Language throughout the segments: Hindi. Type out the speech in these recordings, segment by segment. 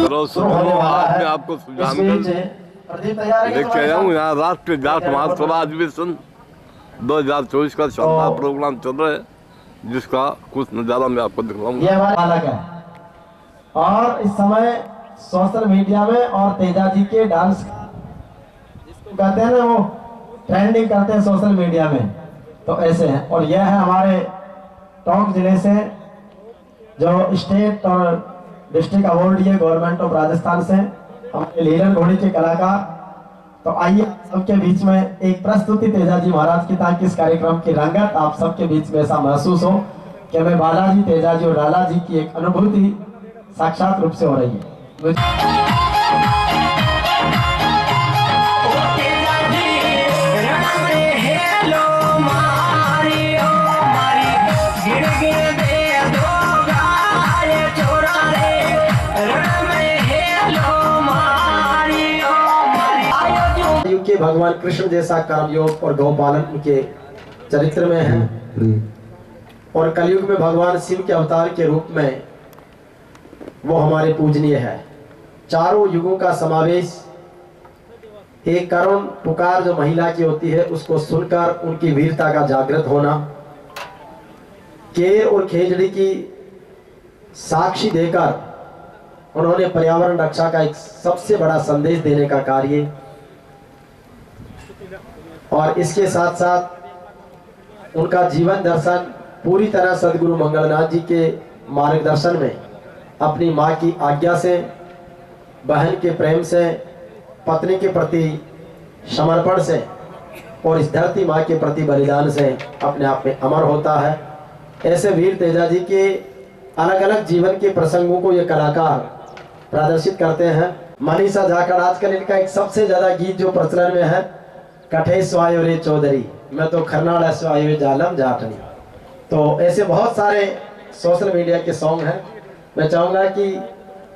होने वाला है। आपको इस बीच प्रदीप तैयारी लेके आया हूँ यहाँ राष्ट्रीय जाट महासभा अधिवेशन 2024 का शानदार प्रोग्राम चल रहा है, जिसका कुछ नजारा मैं आपको दिखाऊंगा। ये हमारे बालक है और इस समय सोशल मीडिया में और तेजा जी के डांस जिसको कहते हैं ना, वो ट्रेंडिंग करते हैं सोशल मीडिया में, तो ऐसे हैं। और यह है हमारे टोंक जिले से जो स्टेट और डिस्ट्रिक्ट अवार्ड ये गवर्नमेंट ऑफ राजस्थान से हमारे लीलन घोड़ी के कलाकार। तो आइए सबके बीच में एक प्रस्तुति तेजा जी महाराज की, ताकि इस कार्यक्रम की रंगत आप सबके बीच में ऐसा महसूस हो कि मैं बालाजी, तेजा जी और लाला जी की एक अनुभूति साक्षात रूप से हो रही है। के भगवान कृष्ण जैसा कर्मयोग और गौपालन उनके चरित्र में है, और कलयुग में भगवान शिव के अवतार के रूप में वो हमारे पूजनीय है। चारों युगों का समावेश, एक करुण पुकार जो महिला की होती है उसको सुनकर उनकी वीरता का जागृत होना, केर और खेजड़ी की साक्षी देकर उन्होंने पर्यावरण रक्षा का एक सबसे बड़ा संदेश देने का कार्य, और इसके साथ साथ उनका जीवन दर्शन पूरी तरह सदगुरु मंगलनाथ जी के मार्गदर्शन में अपनी माँ की आज्ञा से, बहन के प्रेम से, पत्नी के प्रति समर्पण से और इस धरती माँ के प्रति बलिदान से अपने आप में अमर होता है। ऐसे वीर तेजा जी के अलग अलग जीवन के प्रसंगों को ये कलाकार प्रदर्शित करते हैं। मनीषा जाखड़, आजकल इनका एक सबसे ज्यादा गीत जो प्रचलन में है, कठे स्वायो रे चौधरी, मैं तो खरनाड़ा स्वायो जालम जाटनी। तो ऐसे बहुत सारे सोशल मीडिया के सॉन्ग हैं। मैं चाहूंगा कि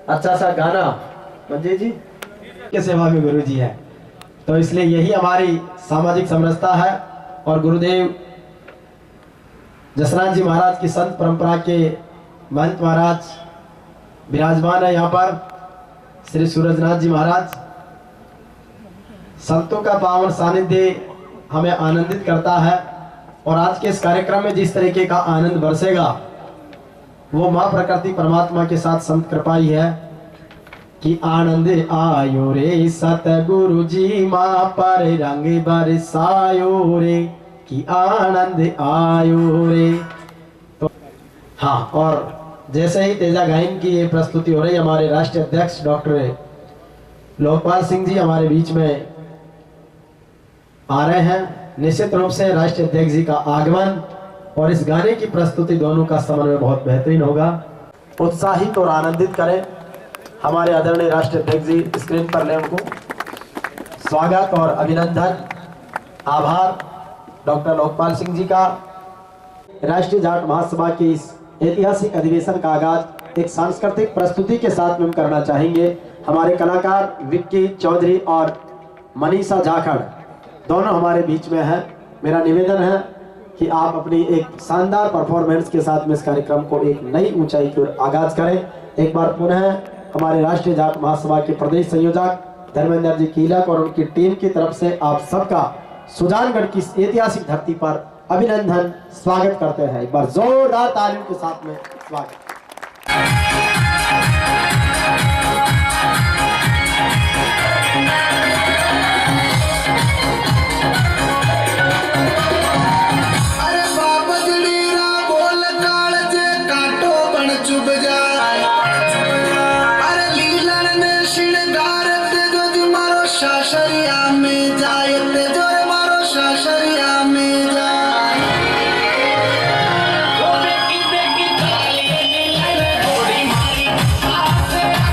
अच्छा सा गाना मंजीत जी के सेवा में गुरु जी है, तो इसलिए यही हमारी सामाजिक समरसता है। और गुरुदेव जसराज जी महाराज की संत परंपरा के महंत महाराज विराजमान है यहाँ पर, श्री सूरजनाथ जी महाराज। संतों का पावन सानिध्य हमें आनंदित करता है, और आज के इस कार्यक्रम में जिस तरीके का आनंद बरसेगा वो माँ प्रकृति परमात्मा के साथ संत कृपा ही है कि आनंद आयो रे सतगुरु जी माँ पर रंग बरसायो रे, कि आनंद आयो रे। तो हाँ, और जैसे ही तेजा गायन की ये प्रस्तुति हो रही, हमारे राष्ट्रीय अध्यक्ष डॉक्टर लोकपाल सिंह जी हमारे बीच में आ रहे हैं। निश्चित रूप से राष्ट्रीय अध्यक्ष जी का आगमन और इस गाने की प्रस्तुति दोनों का समन्वय बहुत बेहतरीन होगा। उत्साहित और आनंदित करें हमारे आदरणीय राष्ट्रीय अध्यक्ष जी, स्क्रीन पर लें उनको। स्वागत और अभिनंदन, आभार डॉक्टर लोकपाल सिंह जी का। राष्ट्रीय जाट महासभा की इस ऐतिहासिक अधिवेशन का आगाज एक सांस्कृतिक प्रस्तुति के साथ में हम करना चाहेंगे। हमारे कलाकार विक्की चौधरी और मनीषा जाखड़ दोनों हमारे बीच में है। मेरा निवेदन है कि आप अपनी एक शानदार परफॉर्मेंस के साथ में इस कार्यक्रम को एक नई ऊंचाई की ओर आगाज करें। एक बार पुनः हमारे राष्ट्रीय जाट महासभा के प्रदेश संयोजक धर्मेंद्र जी कीलक और उनकी टीम की तरफ से आप सबका सुजानगढ़ की ऐतिहासिक धरती पर अभिनंदन, स्वागत करते हैं। एक बार जोरदार तालियों के साथ में स्वागत।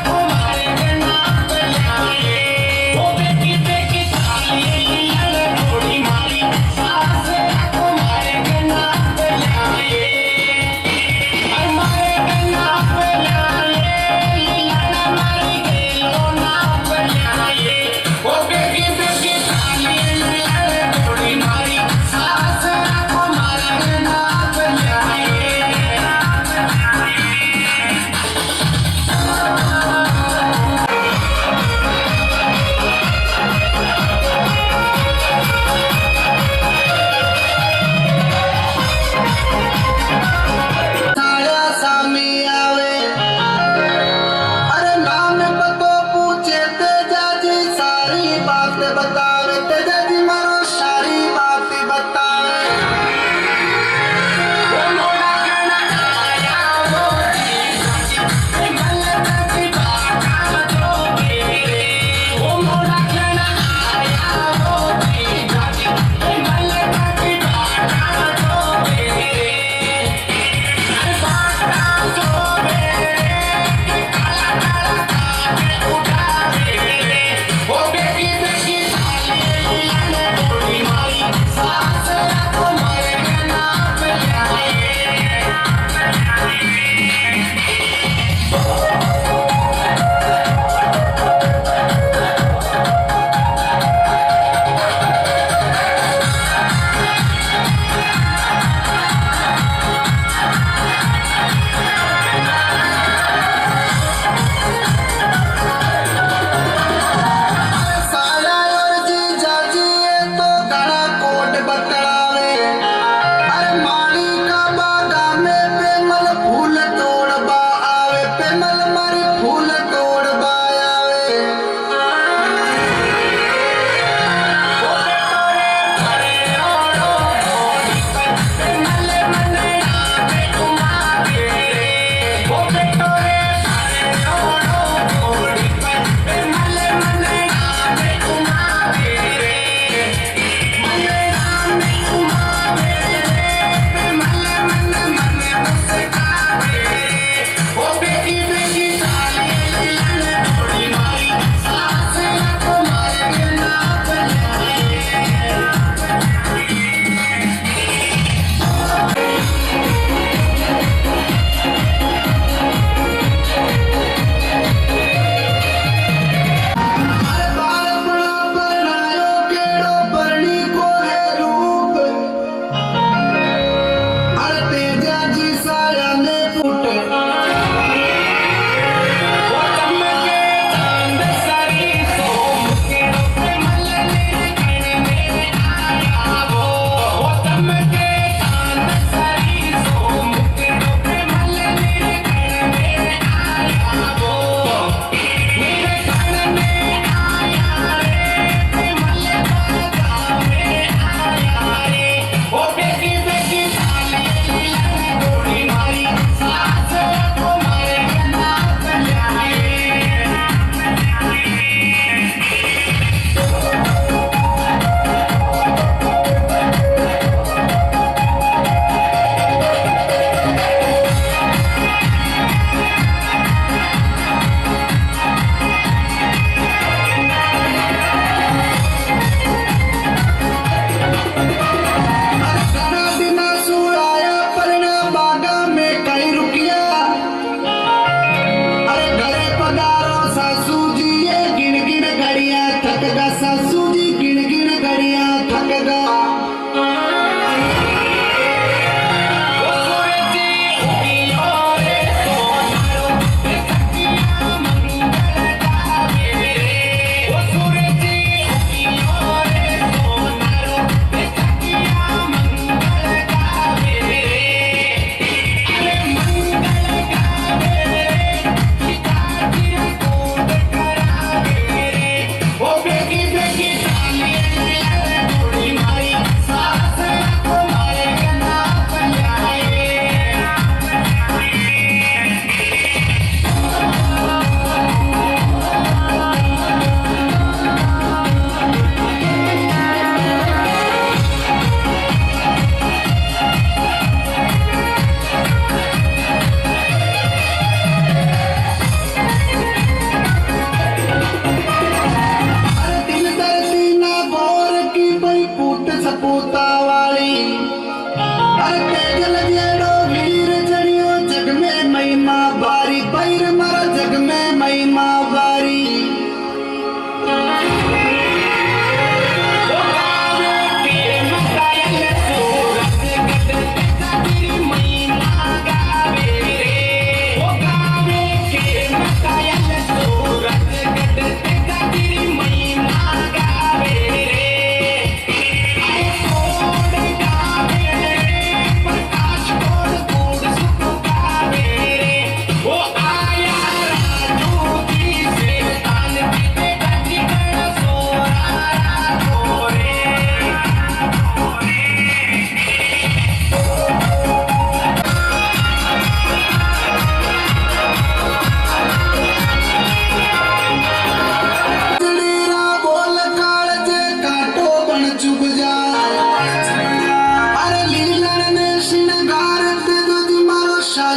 Oh,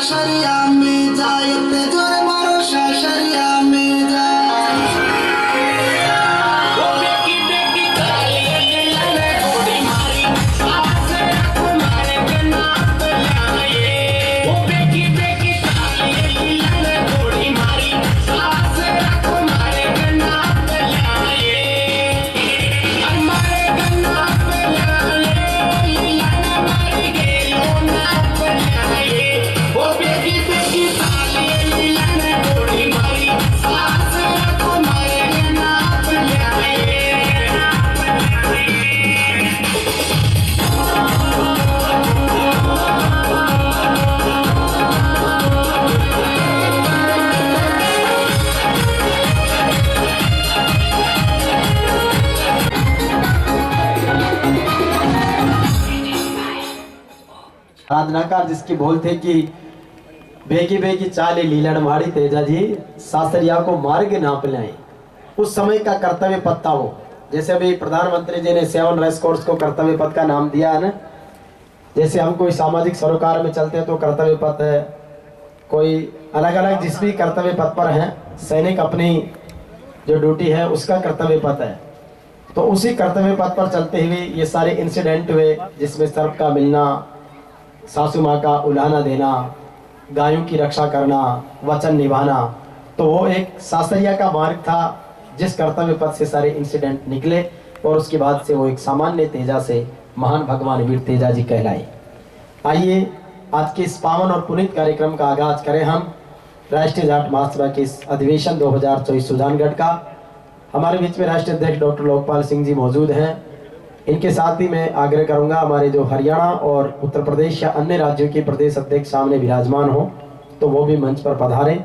शाशरिया में जाए ते जोर मारो शाशरिया में जाए आराधनाकार जिसकी बोल थे कि बेगी बेगी चाले लीलन मारी तेजा जी सासरिया को मार्ग नाप लाए। उस समय का कर्तव्य पथ था वो। जैसे अभी प्रधानमंत्री जी ने 7 रेस कोर्स को कर्तव्य पथ का नाम दिया है ना, जैसे हम कोई सामाजिक सरोकार में चलते हैं तो कर्तव्य पथ है, कोई अलग अलग जिस भी कर्तव्य पथ पर है, सैनिक अपनी जो ड्यूटी है उसका कर्तव्य पथ है। तो उसी कर्तव्य पथ पर चलते हुए ये सारे इंसिडेंट हुए, जिसमें सर्प का मिलना, सासू माँ का उलाहना देना, गायों की रक्षा करना, वचन निभाना। तो वो एक सासरिया का मार्ग था जिस कर्तव्य पथ से सारे इंसिडेंट निकले और उसके बाद से वो एक सामान्य तेजा से महान भगवान वीर तेजा जी कहलाए। आइए आज के इस पावन और पुनीत कार्यक्रम का आगाज करें हम राष्ट्रीय जाट महासभा के इस अधिवेशन 2024 सुजानगढ़ का। हमारे बीच में राष्ट्रीय अध्यक्ष डॉक्टर लोकपाल सिंह जी मौजूद हैं। इनके साथ ही मैं आग्रह करूंगा हमारे जो हरियाणा और उत्तर प्रदेश या अन्य राज्यों के प्रदेश अध्यक्ष सामने विराजमान हो तो वो भी मंच पर पधारें,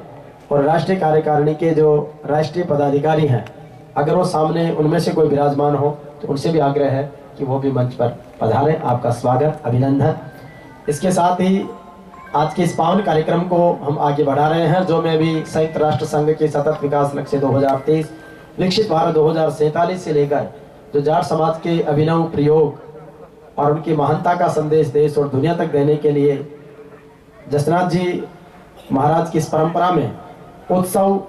और राष्ट्रीय कार्यकारिणी के जो राष्ट्रीय पदाधिकारी हैं अगर वो सामने उनमें से कोई विराजमान हो तो उनसे भी आग्रह है कि वो भी मंच पर पधारें। आपका स्वागत, अभिनंदन। इसके साथ ही आज के इस पावन कार्यक्रम को हम आगे बढ़ा रहे हैं, जो मैं भी संयुक्त राष्ट्र संघ के सतत विकास लक्ष्य 2023 विकसित भारत 2047 से लेकर जो जाट समाज के अभिनव प्रयोग और उनकी महानता का संदेश देश और दुनिया तक देने के लिए जसनाथ जी महाराज की इस परंपरा में उत्सव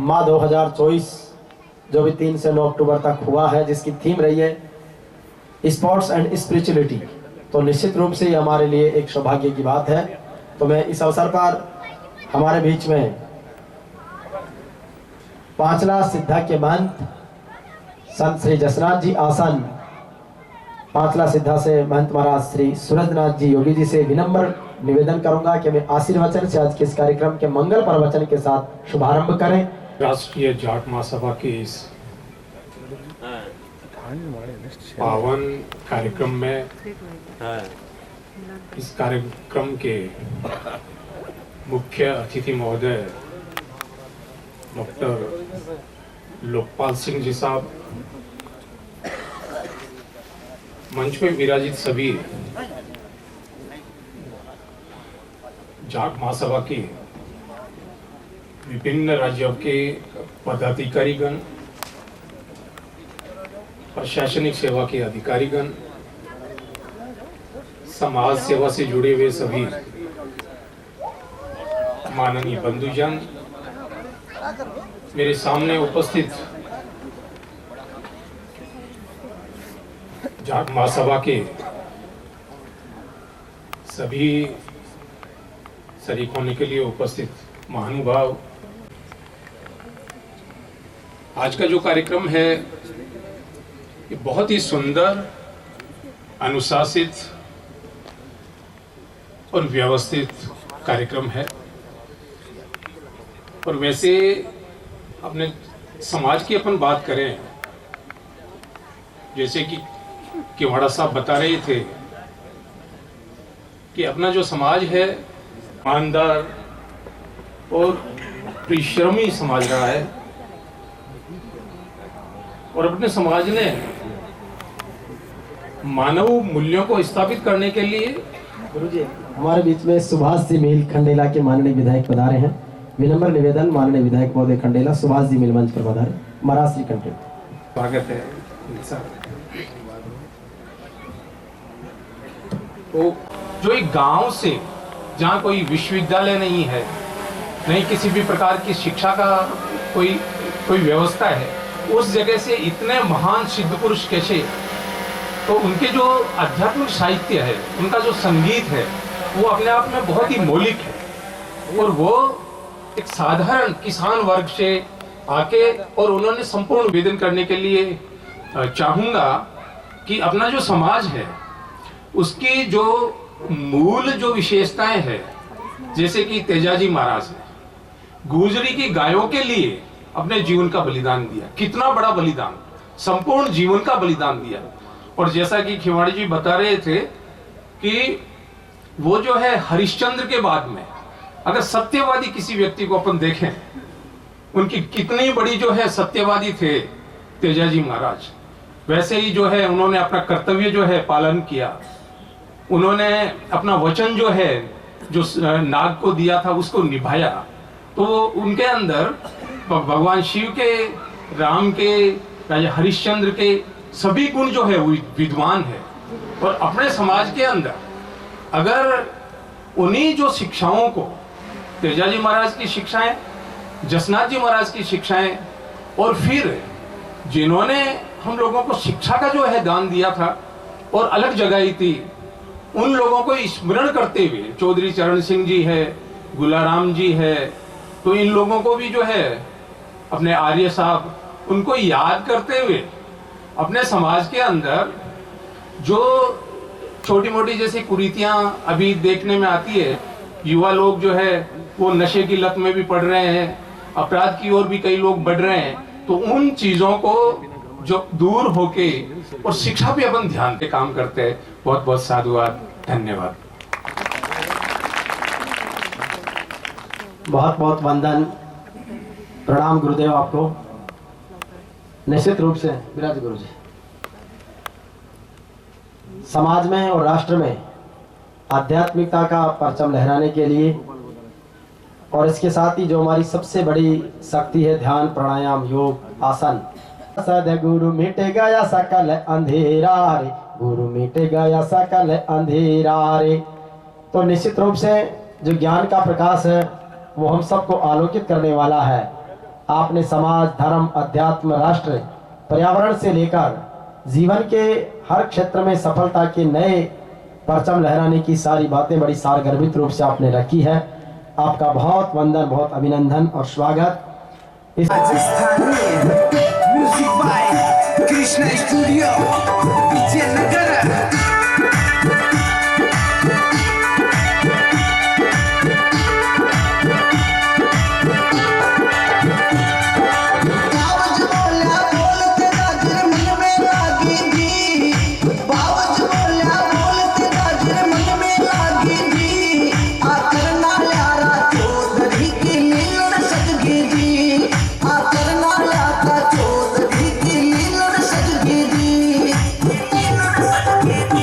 माह 2024 जो भी 3 से 9 अक्टूबर तक हुआ है, जिसकी थीम रही है स्पोर्ट्स एंड स्पिरिचुअलिटी, तो निश्चित रूप से ये हमारे लिए एक सौभाग्य की बात है। तो मैं इस अवसर पर हमारे बीच में पांचला सिद्धा के महंत संत श्री जसनाथ जी आसन, पांचला सिद्धा से महंत महाराज श्री सूरजनाथ जी योगी जी से विनम्र निवेदन करूंगा कि वे आशीर्वचन से आज के इस कार्यक्रम के मंगल प्रवचन के साथ शुभारंभ करें। राष्ट्रीय जाट महासभा के इस पावन कार्यक्रम में इस कार्यक्रम के मुख्य अतिथि महोदय डॉक्टर लोकपाल सिंह जी साहब, मंच पे विराजित सभी जाट महासभा के विभिन्न राज्यों के पदाधिकारीगण, प्रशासनिक सेवा के अधिकारीगण, समाज सेवा से जुड़े हुए सभी माननीय बंधुजन, मेरे सामने उपस्थित जाट महासभा के सभी शरीक होने के लिए उपस्थित महानुभाव, आज का जो कार्यक्रम है ये बहुत ही सुंदर, अनुशासित और व्यवस्थित कार्यक्रम है। और वैसे अपने समाज की अपन बात करें, जैसे कि किवाड़ा साहब बता रहे थे कि अपना जो समाज है ईमानदार और परिश्रमी समाज रहा है, और अपने समाज ने मानव मूल्यों को स्थापित करने के लिए गुरुजी हमारे बीच में सुभाष जी मील खंडेला के माननीय विधायक पधारे हैं। विनम्र निवेदन माननीय विधायक महोदय खंडेला सुभाष जी मील मंच पर पधारे। महाराज श्री कंठे स्वागत है। तो जो एक गांव से जहाँ कोई विश्वविद्यालय नहीं है, नहीं किसी भी प्रकार की शिक्षा का कोई व्यवस्था है, उस जगह से इतने महान सिद्ध पुरुष कैसे, तो उनके जो आध्यात्मिक साहित्य है, उनका जो संगीत है, वो अपने आप में बहुत ही मौलिक है। और वो एक साधारण किसान वर्ग से आके और उन्होंने संपूर्ण निवेदन करने के लिए चाहूँगा कि अपना जो समाज है उसकी जो मूल जो विशेषताएं हैं, जैसे कि तेजाजी महाराज ने गुजरी की गायों के लिए अपने जीवन का बलिदान दिया, कितना बड़ा बलिदान, संपूर्ण जीवन का बलिदान दिया। और जैसा कि खिवाड़ी जी बता रहे थे कि वो जो है हरिश्चंद्र के बाद में अगर सत्यवादी किसी व्यक्ति को अपन देखें, उनकी कितनी बड़ी जो है सत्यवादी थे तेजाजी महाराज, वैसे ही जो है उन्होंने अपना कर्तव्य जो है पालन किया। उन्होंने अपना वचन जो है जो नाग को दिया था उसको निभाया। तो उनके अंदर भगवान शिव के, राम के, राजा हरिश्चंद्र के सभी गुण जो है विद्वान है। और अपने समाज के अंदर अगर उन्हीं जो शिक्षाओं को, तेजाजी महाराज की शिक्षाएं, जसनाथ जी महाराज की शिक्षाएं, और फिर जिन्होंने हम लोगों को शिक्षा का जो है दान दिया था और अलग जगाई थी, उन लोगों को स्मरण करते हुए चौधरी चरण सिंह जी है, गुलाराम जी है, तो इन लोगों को भी जो है अपने आर्य साहब, उनको याद करते हुए अपने समाज के अंदर जो छोटी मोटी जैसी कुरीतियां अभी देखने में आती है, युवा लोग जो है वो नशे की लत में भी पड़ रहे हैं, अपराध की ओर भी कई लोग बढ़ रहे हैं, तो उन चीजों को जो दूर होके और शिक्षा पे अपन ध्यान पे काम करते हैं। बहुत बहुत साधुवाद, धन्यवाद। बहुत बहुत वंदन, प्रणाम गुरुदेव आपको। निश्चित रूप से विराज गुरु जी, समाज में और राष्ट्र में आध्यात्मिकता का परचम लहराने के लिए और इसके साथ ही जो हमारी सबसे बड़ी शक्ति है ध्यान, प्राणायाम, योग, आसन। सदगुरु मिट गया सकल अंधेरा रे, गुरु मिट गया सकल अंधेरा रे। तो निश्चित रूप से जो ज्ञान का प्रकाश है वो हम सबको आलोकित करने वाला है। आपने समाज, धर्म, अध्यात्म, राष्ट्र, पर्यावरण से लेकर जीवन के हर क्षेत्र में सफलता के नए परचम लहराने की सारी बातें बड़ी सारगर्भित रूप से आपने रखी है। आपका बहुत वंदन, बहुत अभिनंदन और स्वागत। Music by Krishna studio Vijayanagar. Thank you.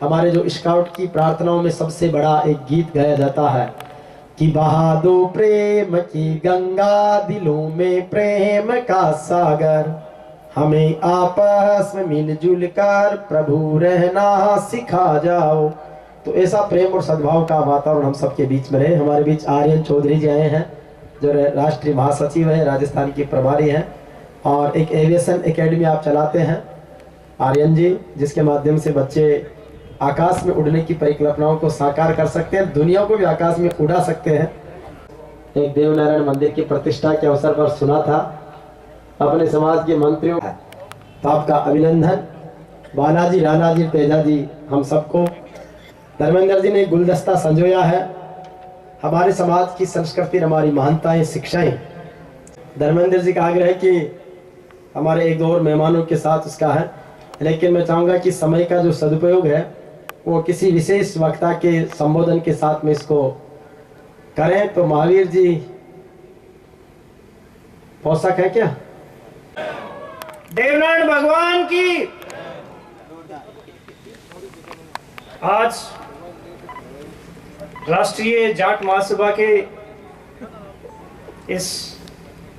हमारे जो स्काउट की प्रार्थनाओं में सबसे बड़ा एक गीत गाया जाता है कि बहा दो प्रेम की गंगा, दिलों में प्रेम का सागर, हमें आपस में मिलजुल कर प्रभु रहना सिखा जाओ। तो ऐसा प्रेम और सद्भाव का वातावरण हम सबके बीच में रहे। हमारे बीच आर्यन चौधरी जी आए हैं जो राष्ट्रीय महासचिव हैं, राजस्थान के प्रभारी हैं, और एक एविएशन एकेडमी आप चलाते हैं आर्यन जी, जिसके माध्यम से बच्चे आकाश में उड़ने की परिकल्पनाओं को साकार कर सकते हैं, दुनिया को भी आकाश में उड़ा सकते हैं। एक देवनारायण मंदिर की प्रतिष्ठा के अवसर पर सुना था अपने समाज के मंत्रियों, तो आपका अभिनंदन। बालाजी, राणा जी, तेजा जी, हम सबको धर्मेंद्र जी ने गुलदस्ता संजोया है। हमारे समाज की संस्कृति, हमारी महानताएं, शिक्षाएं। धर्मेंद्र जी का आग्रह है कि हमारे एक दो और मेहमानों के साथ उसका है, लेकिन मैं चाहूँगा कि समय का जो सदुपयोग है वो किसी विशेष वक्ता के संबोधन के साथ में इसको करें। तो महावीर जी पोषक है क्या? देवनारायण भगवान की। आज राष्ट्रीय जाट महासभा के इस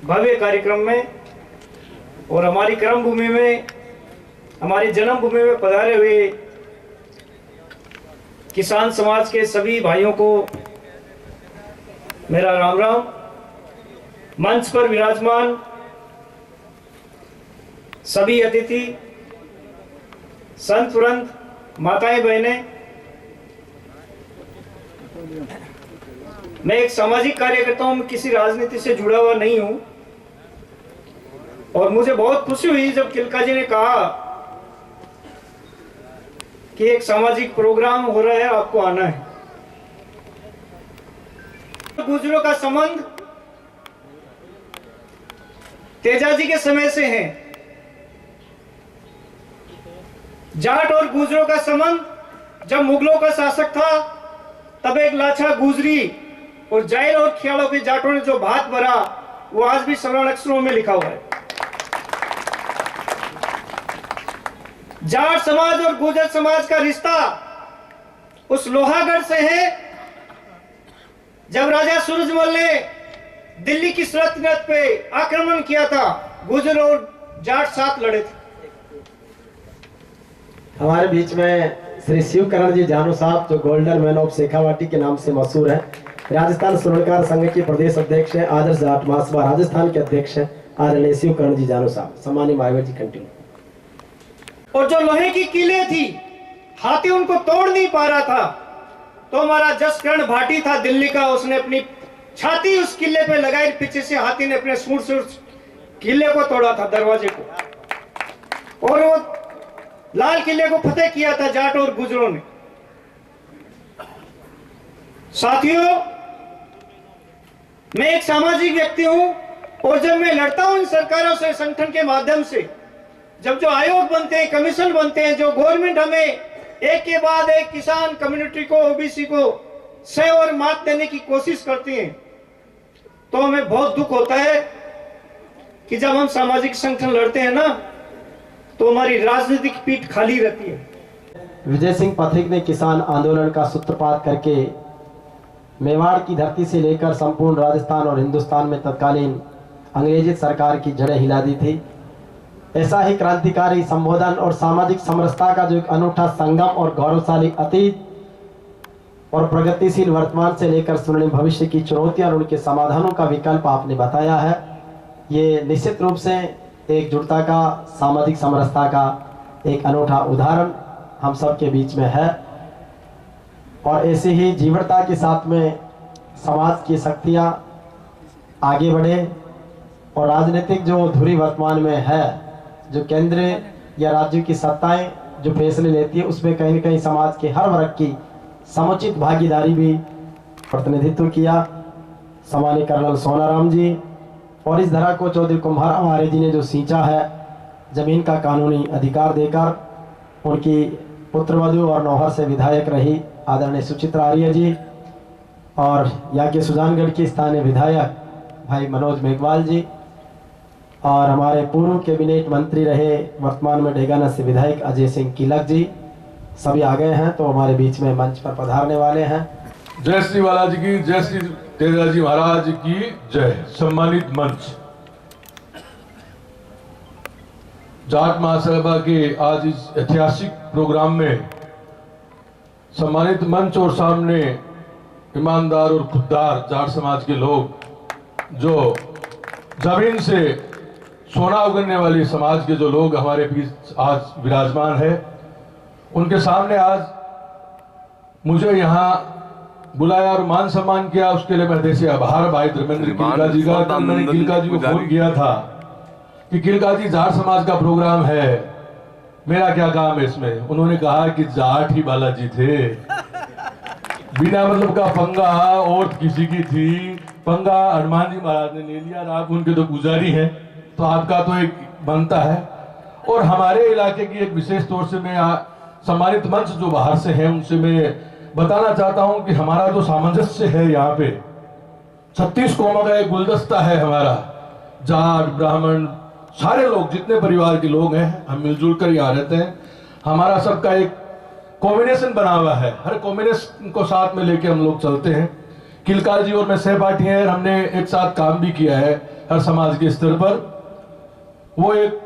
भव्य कार्यक्रम में और हमारी कर्म भूमि में, हमारी जन्मभूमि में पधारे हुए किसान समाज के सभी भाइयों को मेरा राम राम। मंच पर विराजमान सभी अतिथि, संत तुरंत, माताएं, बहनें, मैं एक सामाजिक कार्यकर्ता हूं, किसी राजनीति से जुड़ा हुआ नहीं हूं, और मुझे बहुत खुशी हुई जब किलका जी ने कहा कि एक सामाजिक प्रोग्राम हो रहा है, आपको आना है। गुजरों का संबंध तेजा जी के समय से है। जाट और गुजरों का संबंध जब मुगलों का शासक था तब एक लाछा गुजरी और जायल और खियाड़ों के जाटों ने जो भात भरा वो आज भी स्वर्ण अक्षरों में लिखा हुआ है। जाट समाज और गुर्जर समाज का रिश्ता उस लोहागढ़ से है जब राजा सूरजमल ने दिल्ली की सल्तनत पे आक्रमण किया था। गुर्जर और जाट साथ लड़े थे। हमारे बीच में श्री शिवकरण जी जानू साहब, जो गोल्डन मैन ऑफ शेखावाटी के नाम से मशहूर है, राजस्थान स्वर्णकार संघ के प्रदेश अध्यक्ष है, आदर्श जाट महासभा राजस्थान के अध्यक्ष है आदरणीय शिवकरण जी जानू साहब। सम्मानित महावीर जी कंटिन्यू। और जो लोहे की कीले थी, हाथी उनको तोड़ नहीं पा रहा था, तो हमारा जसकरण भाटी था दिल्ली का, उसने अपनी छाती उस किले पे लगाई, पीछे से हाथी ने अपने सूंड से उस किले को तोड़ा था, दरवाजे को, और वो लाल किले को फतेह किया था जाट और गुजरों ने। साथियों, मैं एक सामाजिक व्यक्ति हूं, और जब मैं लड़ता हूं इन सरकारों से, संगठन के माध्यम से, जब जो आयोग बनते हैं, कमीशन बनते हैं, जो गवर्नमेंट हमें एक के बाद एक किसान कम्युनिटी को, ओबीसी को सह और मात देने की कोशिश करती हैं, तो हमें बहुत दुख होता है कि जब हम सामाजिक संगठन लड़ते हैं ना, तो हमारी राजनीतिक पीठ खाली रहती है। विजय सिंह पथिक ने किसान आंदोलन का सूत्रपात करके मेवाड़ की धरती से लेकर संपूर्ण राजस्थान और हिंदुस्तान में तत्कालीन अंग्रेजी सरकार की जड़ें हिला दी थी। ऐसा ही क्रांतिकारी संबोधन और सामाजिक समरसता का जो एक अनूठा संगम और गौरवशाली अतीत और प्रगतिशील वर्तमान से लेकर स्वर्णिम भविष्य की चुनौतियां और उनके समाधानों का विकल्प आपने बताया है। ये निश्चित रूप से एकजुटता का, सामाजिक समरसता का एक अनूठा उदाहरण हम सब के बीच में है, और ऐसे ही जीवटता के साथ में समाज की शक्तियां आगे बढ़े और राजनीतिक जो धुरी वर्तमान में है, जो केंद्र या राज्य की सत्ताएं जो फैसले लेती है, उसमें कहीं न कहीं समाज के हर वर्ग की समुचित भागीदारी भी प्रतिनिधित्व किया। सम्मानित कर्नल सोनाराम जी, और इस धरा को चौधरी कुम्हार हमारे जी ने जो सींचा है, जमीन का कानूनी अधिकार देकर, उनकी पुत्रवधु और नौहर से विधायक रही आदरणीय सुचित्रा आर्य जी, और यहाँ के सुजानगढ़ के स्थानीय विधायक भाई मनोज मेघवाल जी, और हमारे पूर्व कैबिनेट मंत्री रहे वर्तमान में डेगाना से विधायक अजय सिंह किलक जी, सभी आ गए हैं, तो हमारे बीच में मंच पर पधारने वाले हैं। जय श्री बालाजी की, जय श्री तेजाजी महाराज की जय। सम्मानित मंच, जाट महासभा के आज इस ऐतिहासिक प्रोग्राम में सम्मानित मंच और सामने ईमानदार और खुददार जाट समाज के लोग, जो जमीन से सोना उगलने वाली समाज के जो लोग हमारे बीच आज विराजमान है, उनके सामने आज मुझे यहाँ बुलाया और मान सम्मान किया, उसके लिए मैं हृदय से आभार भाई धर्मेंद्र किलका जी का। कल मैंने किलका जी को फोन किया था कि किलका जी जाट समाज का प्रोग्राम है, मेरा क्या काम है इसमें। उन्होंने कहा कि जाट ही बालाजी थे, बिना मतलब का पंगा और किसी की थी, पंगा हनुमान जी महाराज ने ले लिया, आप उनके तो पुजारी हैं, तो आपका तो एक बनता है। और हमारे इलाके की एक विशेष तौर से मैं सम्मानित मंच जो बाहर से हैं उनसे मैं बताना चाहता हूं कि हमारा जो सामंजस्य है, यहाँ पे 36 कौमों का एक गुलदस्ता है हमारा, जाट ब्राह्मण सारे लोग, जितने परिवार के लोग हैं, हम मिलजुल कर यहाँ रहते हैं। हमारा सबका एक कॉम्बिनेशन बना हुआ है, हर कॉम्बिनेशन को साथ में लेके हम लोग चलते हैं। किलका जी और मैं सहपाठी हैं, हमने एक साथ काम भी किया है हर समाज के स्तर पर। वो एक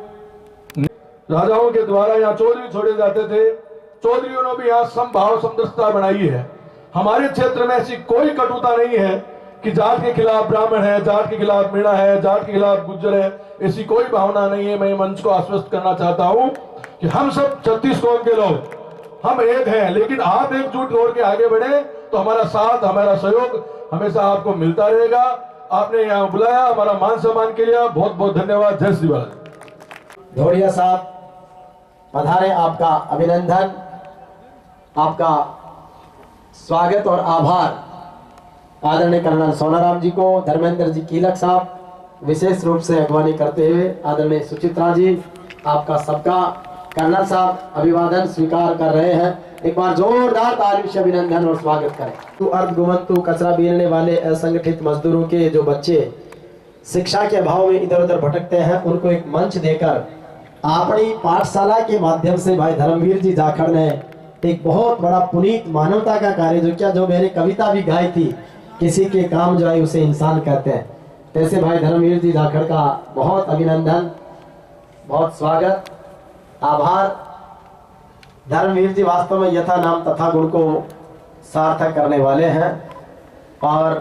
राजाओं के द्वारा यहाँ चौधरी छोड़े जाते थे, चौधरियों ने भी यहाँ समभाव समदस्ता बनाई है। हमारे क्षेत्र में ऐसी कोई कटुता नहीं है कि जाट के खिलाफ ब्राह्मण है, जाट के खिलाफ मीणा है, जाट के खिलाफ गुज्जर है, ऐसी कोई भावना नहीं है। मैं मंच को आश्वस्त करना चाहता हूं कि हम सब 36 कौम के लोग हम एक हैं, लेकिन आप एकजुट होकर आगे बढ़े तो हमारा साथ, हमारा सहयोग हमेशा आपको मिलता रहेगा। आपने यहाँ बुलाया, हमारा मान सम्मान के लिए बहुत बहुत धन्यवाद। जय श्री बालाजी। धोड़िया साहब पधारे, आपका अभिनंदन, आपका स्वागत और आभार। आदरणीय कर्नल सोनाराम जी को, धर्मेंद्र जी कीलक साहब विशेष रूप से अगवानी करते हुए, आदरणीय सुचित्रा जी, आपका सबका कर्नल साहब अभिवादन स्वीकार कर रहे हैं। एक बार जोरदार तालियों से अभिनंदन और स्वागत करें। तो अर्धगुमंतु कचरा बीनने वाले असंगठित मजदूरों के जो बच्चे शिक्षा के अभाव में इधर उधर भटकते हैं, उनको एक मंच देकर अपनी पाठशाला के माध्यम से भाई धर्मवीर जी जाखड़ ने एक बहुत बड़ा पुनीत मानवता का कार्य जो किया, जो मैंने कविता भी गाई थी, किसी के काम जो है उसे इंसान कहते हैं। तैसे भाई धर्मवीर जी जाखड़ का बहुत अभिनंदन, बहुत स्वागत, आभार। धर्मवीर जी वास्तव में यथा नाम तथा गुण को सार्थक करने वाले हैं। और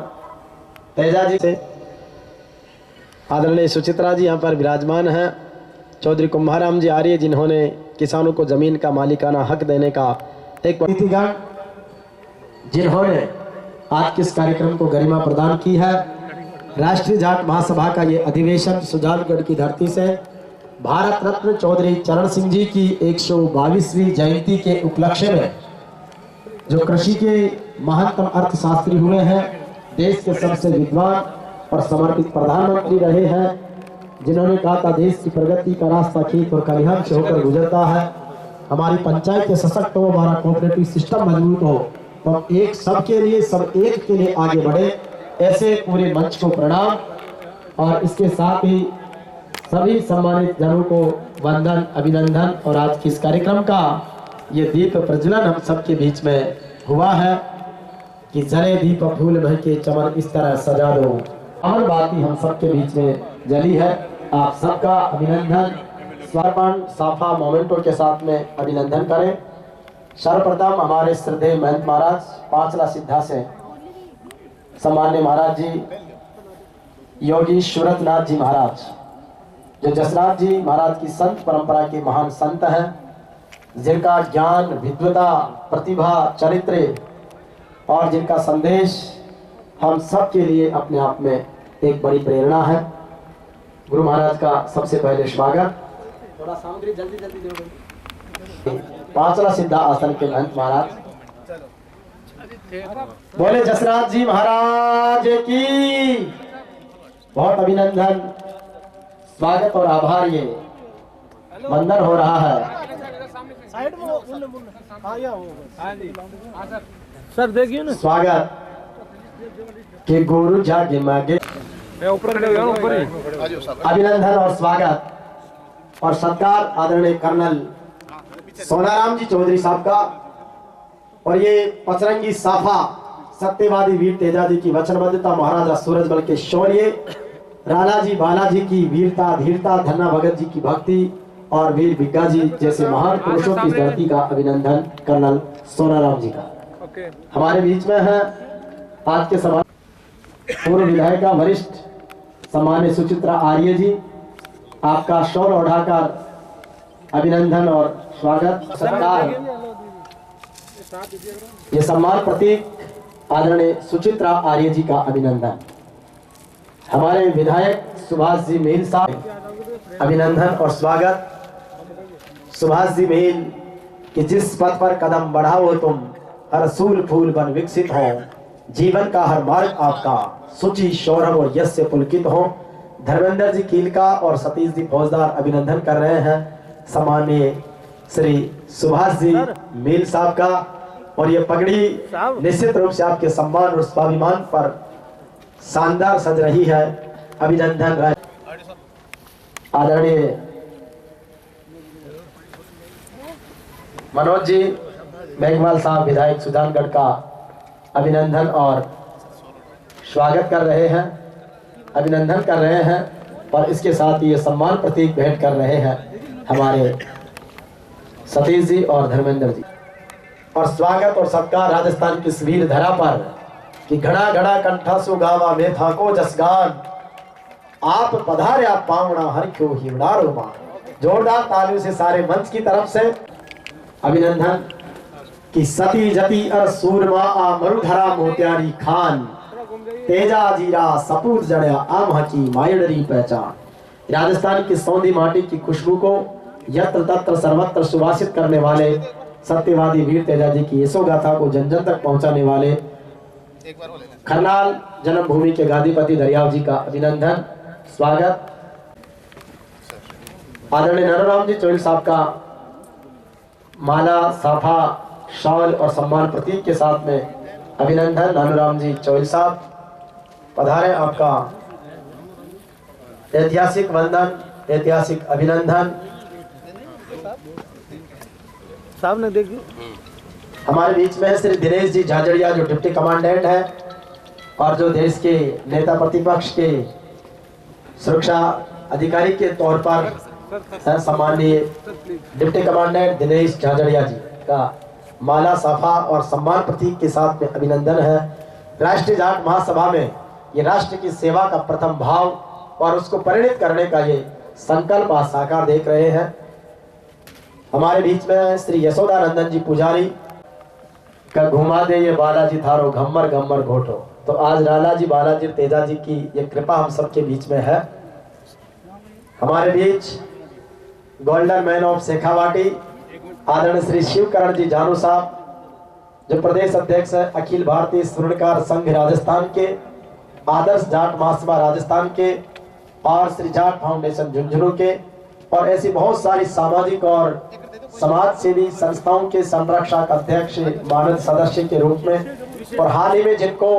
तेजा जी से आदरणीय सुचित्रा जी यहाँ पर विराजमान हैं। चौधरी कुम्हाराम जी आर्य जिन्होंने किसानों को जमीन का मालिकाना हक देने का एक अतिथिगण जिन्होंने आज के इस कार्यक्रम को गरिमा प्रदान की है। राष्ट्रीय जाट महासभा का ये अधिवेशन सुजानगढ़ की धरती से भारत रत्न चौधरी चरण सिंह जी की 122वीं जयंती के उपलक्ष्य में, जो कृषि के महत्तम अर्थशास्त्री हुए हैं, देश के सबसे विद्वान और समर्पित प्रधानमंत्री रहे हैं, जिन्होंने कहा था देश की प्रगति का रास्ता खेत और खलिहान से होकर गुजरता है। हमारी पंचायत के सशक्त हो, हमारा कोऑपरेटिव सिस्टम मजबूत हो, तो हम एक सबके लिए, सब एक के लिए आगे बढ़े। ऐसे पूरे मंच को प्रणाम और इसके साथ ही सभी सम्मानित जनों को वंदन, अभिनंदन। और आज के इस कार्यक्रम का ये दीप प्रज्वलन हम सबके बीच में हुआ है कि जले दीप फूल भर के चमन इस तरह सजा दो, अमर बाती हम सबके बीच में जली है। आप सबका अभिनंदन स्वर्ण साफा मोमेंटो के साथ में अभिनंदन करें। सर्वप्रथम हमारे श्रद्धेय महंत महाराज पांचला सिद्धा से सम्मान्य महाराज जी योगी सूरतनाथ जी महाराज, जो जसराज जी महाराज की संत परंपरा के महान संत हैं, जिनका ज्ञान, विद्वता, प्रतिभा, चरित्र और जिनका संदेश हम सब के लिए अपने आप में एक बड़ी प्रेरणा है। गुरु महाराज का सबसे पहले स्वागत। थोड़ा सामग्री जल्दी जल्दी दो। पांचला सिद्धा आसन के महंत महाराज बोले जसराज जी महाराज की बहुत अभिनंदन, स्वागत और आभार। ये वंदन हो रहा है। सर देखिए ना, स्वागत के गुरु जागे मागे अभिनंदन और स्वागत और सत्कार आदरणीय कर्नल सोनाराम जी चौधरी साहब का। और ये पचरंगी साफा सत्यवादी वीर तेजा जी की वचनबद्धता, महाराजा सूरजमल के शौर्य, राणा जी बालाजी की वीरता, धीरता, धन्ना भगत जी की भक्ति और वीर बिग्गा जी जैसे महान पुरुषों की धरती का अभिनंदन कर्नल सोनाराम जी का। हमारे बीच में है आज के सभा पूर्व विधायक वरिष्ठ सम्मान्य सुचित्रा आर्य जी, आपका शौर्य उठाकर अभिनंदन और स्वागत सत्कार। ये सम्मान प्रतीक आदरणीय सुचित्रा आर्य जी का अभिनंदन। हमारे विधायक सुभाष जी मेल साहब अभिनंदन और स्वागत। सुभाष जी मेल कि जिस पथ पर कदम बढ़ाओ तुम, हर सूल फूल बन विकसित हो, जीवन का हर मार्ग आपका सुचि सौरभ और यश से पुलकित हो। धर्मेंद्र जी कील का और सतीश जी फौजदार अभिनंदन कर रहे हैं सम्माननीय श्री सुभाष जी मेल साहब का। और ये पगड़ी निश्चित रूप से आपके सम्मान और स्वाभिमान पर शानदार सज रही है। अभिनंदन। आदरणीय मनोज जी मेघवाल साहब विधायक सुजानगढ़ का अभिनंदन और स्वागत कर रहे हैं, अभिनंदन कर रहे हैं। और इसके साथ ही ये सम्मान प्रतीक भेंट कर रहे हैं हमारे सतीश जी और धर्मेंद्र जी। और स्वागत और सत्कार राजस्थान की वीर धरा पर कि घड़ा घड़ा कंठा सु गावा में थाको जसगान, आप पधारे आप पावना हर क्यों ही उड़ारो मां। जोरदार तालियों से सारे मंच की तरफ से अभिनंदन कि सती जति अर सूरमा आ मरुधरा मोत्यारी खान, तेजा जीरा सपूत जड़या आम की मायडरी पहचान। राजस्थान की सौंधी माटी की खुशबू को यत्र तत्र सर्वत्र सुवासित करने वाले सत्यवादी वीर तेजा जी की यशोगाथा को जन जन तक पहुंचाने वाले खरनाल जन्मभूमि के गादीपति दरियाव जी का अभिनंदन, स्वागत। आदरणीय नानूराम जी चौल साहब का माला, साफा, शॉल और सम्मान प्रतीक के साथ में अभिनंदन। नानूराम जी चौल साहब पधारे, आपका ऐतिहासिक वंदन, ऐतिहासिक अभिनंदन। साहब ने देखी। हमारे बीच में है श्री दिनेश जी झाझड़िया, जो डिप्टी कमांडेंट है और जो देश के नेता प्रतिपक्ष के सुरक्षा अधिकारी के तौर पर सम्माननीय डिप्टी कमांडेंट दिनेश झाझड़िया जी का माला, साफा और सम्मान प्रतीक के साथ में अभिनंदन है। राष्ट्रीय जाट महासभा में ये राष्ट्र की सेवा का प्रथम भाव और उसको परिणित करने का ये संकल्प आज साकार देख रहे हैं। हमारे बीच में श्री यशोदानंदन जी पुजारी का घुमा दे ये बालाजी थारो घम्मर घम्मर घोटो। तो आज लालाजी बालाजी तेजा जी की ये कृपा हम सबके बीच में है। हमारे बीच गोल्डन मैन ऑफ शेखावाटी आदरणीय श्री शिवकरण जी जानू साहब, जो प्रदेश अध्यक्ष है अखिल भारतीय स्वर्णकार संघ राजस्थान के, आदर्श जाट महासभा राजस्थान के और श्री जाट फाउंडेशन झुंझुनू के, और ऐसी बहुत सारी सामाजिक और समाज सेवी संस्थाओं के संरक्षक अध्यक्ष मानद सदस्य के रूप में, और हाल ही में जिनको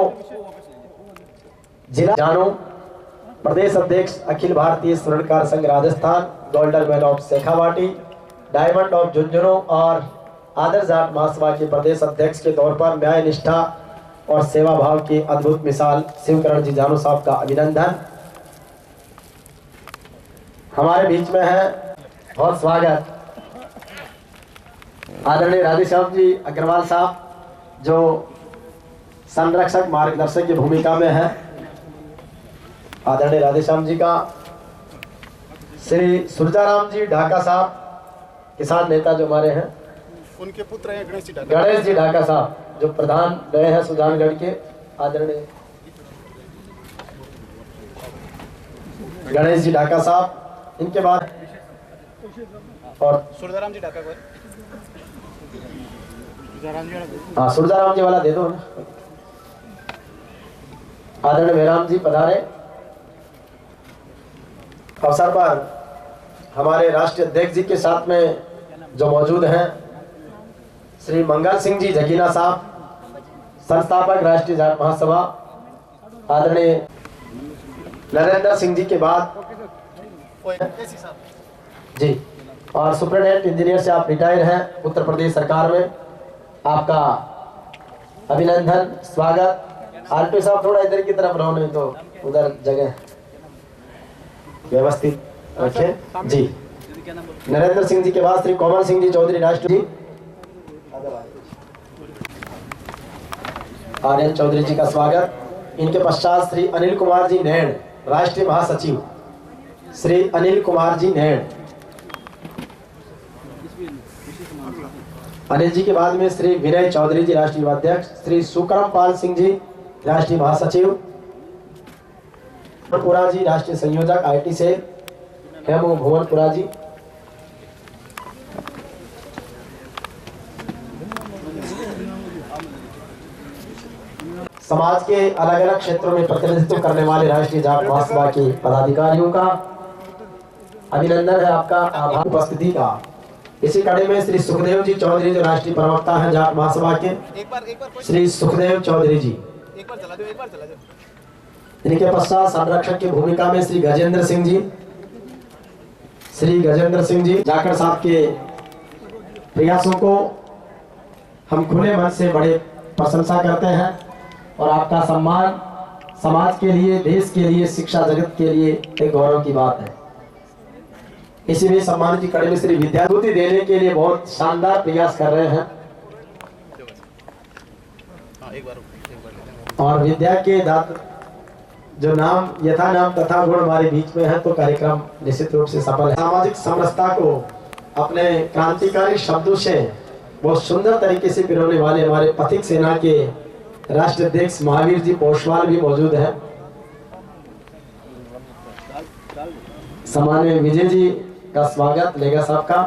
जिला जानू प्रदेश अध्यक्ष अखिल भारतीय स्वर्णकार संघ Rajasthan, golden man of Shekhawati, diamond of Jhunjhunu और आदर्श जाट महासभा के प्रदेश अध्यक्ष के तौर पर न्याय निष्ठा और सेवा भाव की अद्भुत मिसाल शिवकरण जी जानू साहब का अभिनंदन। हमारे बीच में है, बहुत स्वागत, आदरणीय राधेश्याम जी अग्रवाल साहब, जो संरक्षक मार्गदर्शक की भूमिका में है। आदरणीय राधेश्याम जी का श्री सुरजाराम जी ढाका साहब, किसान नेता जो हमारे हैं, उनके पुत्र हैं गणेश जी ढाका साहब, जो प्रधान रहे हैं सुजानगढ़ के। आदरणीय गणेश जी ढाका साहब, इनके बाद और सुरजाराम जी ढाका को, हाँ सुरजाराम जी वाला दे दो ना। आदरणीय मेहराम जी पधारे। अवसर पर हमारे राष्ट्रीय अध्यक्ष जी के साथ में जो मौजूद हैं श्री मंगल सिंह जी जगीना साहब, संस्थापक राष्ट्रीय जाट महासभा। आदरणीय नरेंद्र सिंह जी के बाद जी, और सुपरिटेंडेंट इंजीनियर से आप रिटायर हैं उत्तर प्रदेश सरकार में, आपका अभिनंदन, स्वागत। आरपी साहब थोड़ा इधर की तरफ रहो, नहीं तो उधर जगह व्यवस्थित रखें जी। नरेंद्र सिंह जी के बाद श्री कोमल सिंह जी चौधरी राष्ट्र जी, आर्यन चौधरी जी का स्वागत। इनके पश्चात श्री अनिल कुमार जी नैण, राष्ट्रीय महासचिव श्री अनिल कुमार जी नैण। अनिल जी के बाद में श्री विनय चौधरी जी राष्ट्रीय उपाध्यक्ष, श्री सुकरम पाल सिंह जी राष्ट्रीय महासचिव, पुरा जी राष्ट्रीय संयोजक आईटी से, हेम भुवनपुरा जी, समाज के अलग अलग क्षेत्रों में प्रतिनिधित्व करने वाले राष्ट्रीय जाट महासभा के पदाधिकारियों का अभिनंदन है, आपका आभार उपस्थिति का। इसी कड़ी में श्री सुखदेव जी चौधरी जो राष्ट्रीय प्रवक्ता हैं जाट महासभा के, श्री सुखदेव चौधरी जी। इनके पश्चात संरक्षक की भूमिका में श्री गजेंद्र सिंह जी, श्री गजेंद्र सिंह जी जाखड़ साहब के प्रयासों को हम खुले मन से बड़े प्रशंसा करते हैं, और आपका सम्मान समाज के लिए, देश के लिए, शिक्षा जगत के लिए एक गौरव की बात है। इसीलिए सम्मान की कड़ी में श्री विद्यार्थी देने के लिए बहुत शानदार प्रयास कर रहे हैं, और विद्या के दाता जो नाम यथा नाम तथा गुण हमारे बीच में है, तो कार्यक्रम निश्चित रूप से सफल है। सामाजिक समरसता को अपने क्रांतिकारी शब्दों से बहुत सुंदर तरीके से पिरोने वाले हमारे पथिक सेना के राष्ट्रीय अध्यक्ष महावीर जी पोषवाल भी मौजूद है। सम्माननीय विजय जी का स्वागत लेगा साहब का।